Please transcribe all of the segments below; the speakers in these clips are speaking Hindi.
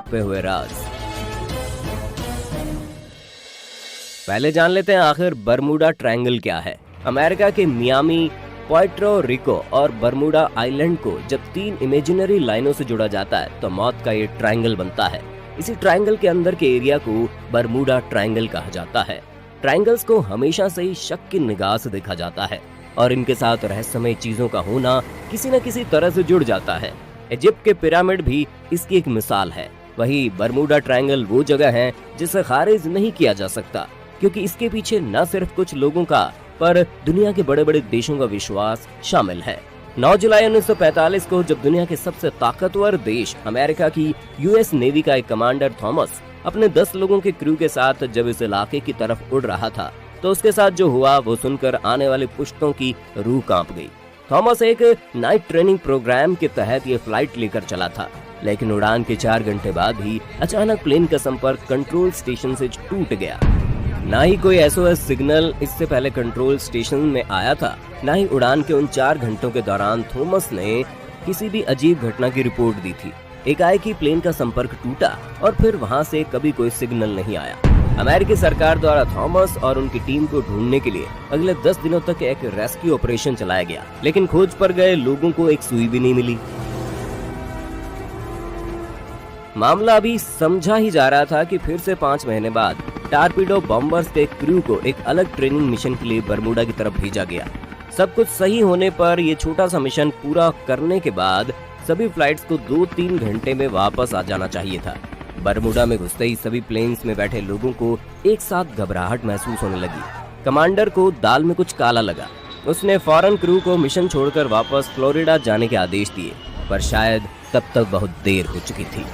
छुपे हुए राज। पहले जान लेते हैं आखिर बरमूडा ट्रायंगल क्या है। अमेरिका के मियामी, पुएर्टो रिको और बरमूडा आइलैंड को जब 3 इमेजिनरी लाइनों से जोड़ा जाता है तो मौत का ये ट्रायंगल बनता है। इसी ट्रायंगल के अंदर के एरिया को बरमूडा ट्रायंगल कहा जाता है। ट्रायंगल्स को हमेशा से ही शक की निगाह से देखा जाता है और इनके साथ रहस्यमय चीजों का होना किसी न किसी तरह से जुड़ जाता है। इजिप्ट के पिरामिड भी इसकी एक मिसाल है। वही बरमूडा ट्रायंगल वो जगह है जिसे खारिज नहीं किया जा सकता, क्योंकि इसके पीछे न सिर्फ कुछ लोगों का पर दुनिया के बड़े बड़े देशों का विश्वास शामिल है। 9 जुलाई 1945 को जब दुनिया के सबसे ताकतवर देश अमेरिका की यूएस नेवी का एक कमांडर थॉमस अपने 10 लोगों के क्रू के साथ जब इस इलाके की तरफ उड़ रहा था तो उसके साथ जो हुआ वो सुनकर आने वाले पुश्तों की रूह कांप गई। थॉमस एक नाइट ट्रेनिंग प्रोग्राम के तहत ये फ्लाइट लेकर चला था, लेकिन उड़ान के 4 घंटे बाद ही अचानक प्लेन का संपर्क कंट्रोल स्टेशन से टूट गया। ना ही कोई एसओएस सिग्नल इससे पहले कंट्रोल स्टेशन में आया था, ना ही उड़ान के उन 4 घंटों के दौरान थॉमस ने किसी भी अजीब घटना की रिपोर्ट दी थी। एकाएक ही प्लेन का संपर्क टूटा और फिर वहां से कभी कोई सिग्नल नहीं आया। अमेरिकी सरकार द्वारा थॉमस और उनकी टीम को ढूंढने के लिए अगले 10 दिनों तक एक रेस्क्यू ऑपरेशन चलाया गया, लेकिन खोज पर गए लोगों को एक सुई भी नहीं मिली। मामला अभी समझा ही जा रहा था कि फिर से 5 महीने बाद टारपीडो बॉम्बर्स के क्रू को एक अलग ट्रेनिंग मिशन के लिए बरमूडा की तरफ भेजा गया। सब कुछ सही होने पर यह छोटा सा मिशन पूरा करने के बाद सभी फ्लाइट्स को 2-3 घंटे में वापस आ जाना चाहिए था। बरमूडा में घुसते ही सभी प्लेन्स में बैठे लोगों को एक साथ घबराहट महसूस होने लगी। कमांडर को दाल में कुछ काला लगा। उसने फौरन क्रू को मिशन छोड़कर वापस फ्लोरिडा जाने के आदेश दिए, पर शायद तब तक बहुत देर हो चुकी थी।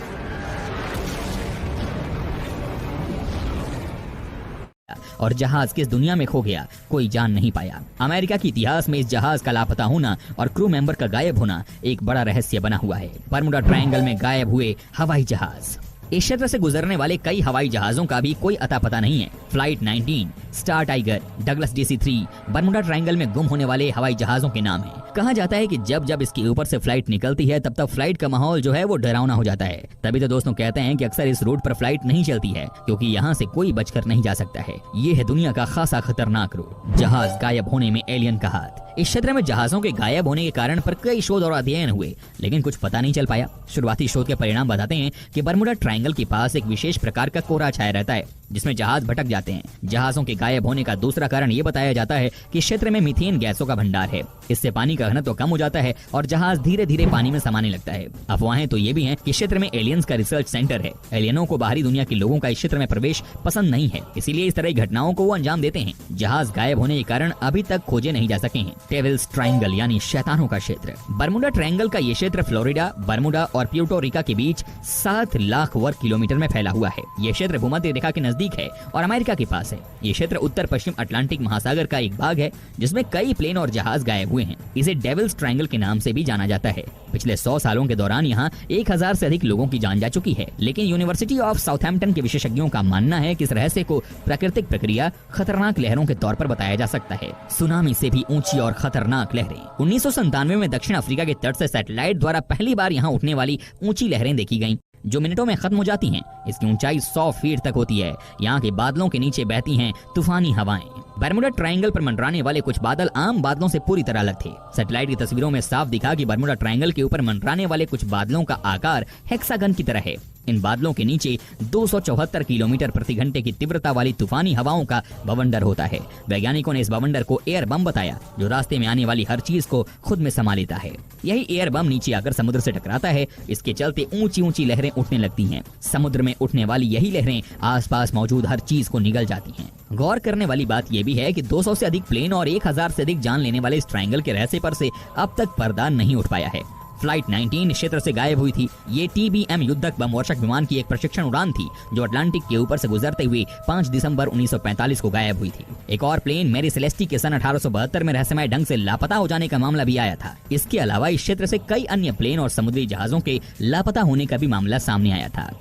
और जहाज किस दुनिया में खो गया कोई जान नहीं पाया। अमेरिका के इतिहास में इस जहाज का लापता होना और क्रू मेंबर का गायब होना एक बड़ा रहस्य बना हुआ है। बरमूडा ट्रायंगल में गायब हुए हवाई जहाज। इस क्षेत्र से गुजरने वाले कई हवाई जहाजों का भी कोई अता पता नहीं है। Flight 19, star tiger, Douglas DC-3 Bermuda triangle में गुम होने वाले हवाई जहाजों के नाम हैं। कहा जाता है कि जब जब इसके ऊपर से फ्लाइट निकलती है तब तक फ्लाइट का माहौल जो है वो डरावना हो जाता है। तभी तो दोस्तों कहते हैं कि अक्सर इस रूट पर फ्लाइट नहीं चलती है, क्योंकि यहाँ से कोई बचकर नहीं जा सकता है। ये है दुनिया का खासा खतरनाक रूट। जहाज गायब होने में एलियन का हाथ। इस क्षेत्र में जहाजों के गायब होने के कारण पर कई शोध और अध्ययन हुए, लेकिन कुछ पता नहीं चल पाया। शुरुआती शोध के परिणाम बताते हैं कि बरमूडा ट्रायंगल के पास एक विशेष प्रकार का कोहरा छाया रहता है, जिसमें जहाज भटक जाते हैं। जहाजों के गायब होने का दूसरा कारण ये बताया जाता है कि क्षेत्र में मीथेन गैसों का भंडार है। इससे पानी का घनत्व कम हो जाता है और जहाज धीरे धीरे पानी में समाने लगता है। अफवाहें तो ये भी हैं कि क्षेत्र में एलियंस का रिसर्च सेंटर है। एलियनों को बाहरी दुनिया के लोगों का इस क्षेत्र में प्रवेश पसंद नहीं है, इसीलिए इस तरह की घटनाओं को वो अंजाम देते हैं। जहाज गायब होने के कारण अभी तक खोजे नहीं जा सके हैं। डेविल्स ट्रायंगल यानी शैतानों का क्षेत्र। बरमूडा ट्रायंगल का ये क्षेत्र फ्लोरिडा, बरमूडा और प्यूर्टो रिका के बीच 7 लाख वर्ग किलोमीटर में फैला हुआ है। ये क्षेत्र भूमध्य रेखा के नजदीक है और अमेरिका के पास है। ये क्षेत्र उत्तर पश्चिम अटलांटिक महासागर का एक भाग है, जिसमें कई प्लेन और जहाज गायब हुए हैं। इसे डेविल्स ट्रायंगल के नाम से भी जाना जाता है। पिछले 100 सालों के दौरान यहाँ 1000 से अधिक लोगों की जान जा चुकी है, लेकिन यूनिवर्सिटी ऑफ साउथहैम्पटन के विशेषज्ञों का मानना है कि इस रहस्य को प्राकृतिक प्रक्रिया खतरनाक लहरों के तौर पर बताया जा सकता है। सुनामी से भी ऊंची और खतरनाक लहरें। 1997 में दक्षिण अफ्रीका के तट से सैटेलाइट द्वारा पहली बार यहाँ उठने वाली ऊंची लहरें देखी गईं, जो मिनटों में खत्म हो जाती हैं। इसकी ऊंचाई 100 फीट तक होती है। यहाँ के बादलों के नीचे बहती हैं तूफानी हवाएं। बरमूडा ट्रायंगल पर मंडराने वाले कुछ बादल आम बादलों से पूरी तरह अलग थे। सैटेलाइट की तस्वीरों में साफ दिखा कि बरमूडा ट्रायंगल के ऊपर मंडराने वाले कुछ बादलों का आकार हेक्सागन की तरह है। इन बादलों के नीचे 274 किलोमीटर प्रति घंटे की तीव्रता वाली तूफानी हवाओं का बवंडर होता है। वैज्ञानिकों ने इस बवंडर को एयर बम बताया, जो रास्ते में आने वाली हर चीज को खुद में समा लेता है। यही एयर बम नीचे आकर समुद्र से टकराता है। इसके चलते ऊंची ऊंची लहरें उठने लगती हैं। समुद्र में उठने वाली यही लहरें आसपास मौजूद हर चीज को निगल जाती हैं। गौर करने वाली बात यह भी है कि 200 से अधिक प्लेन और 1000 से अधिक जान लेने वाले इस ट्रायंगल के रहस्य पर से अब तक पर्दा नहीं उठ पाया है। फ्लाइट 19 क्षेत्र से गायब हुई थी। ये TBM युद्धक बमवर्षक विमान की एक प्रशिक्षण उड़ान थी, जो अटलांटिक के ऊपर से गुजरते हुए 5 दिसंबर 1945 को गायब हुई थी। एक और प्लेन मेरी सेलेस्टी के सन 1872 में रहस्यमय ढंग से लापता हो जाने का मामला भी आया था। इसके अलावा इस क्षेत्र से कई अन्य प्लेन और समुद्री जहाजों के लापता होने का भी मामला सामने आया था।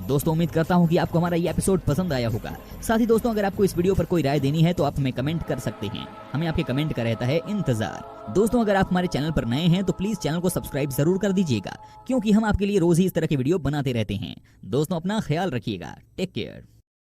दोस्तों उम्मीद करता हूँ कि आपको हमारा ये एपिसोड पसंद आया होगा। साथ ही दोस्तों अगर आपको इस वीडियो पर कोई राय देनी है तो आप हमें कमेंट कर सकते हैं, हमें आपके कमेंट का रहता है इंतजार। दोस्तों अगर आप हमारे चैनल पर नए हैं तो प्लीज चैनल को सब्सक्राइब जरूर कर दीजिएगा, क्योंकि हम आपके लिए रोज ही इस तरह के वीडियो बनाते रहते हैं। दोस्तों अपना ख्याल रखिएगा, टेक केयर।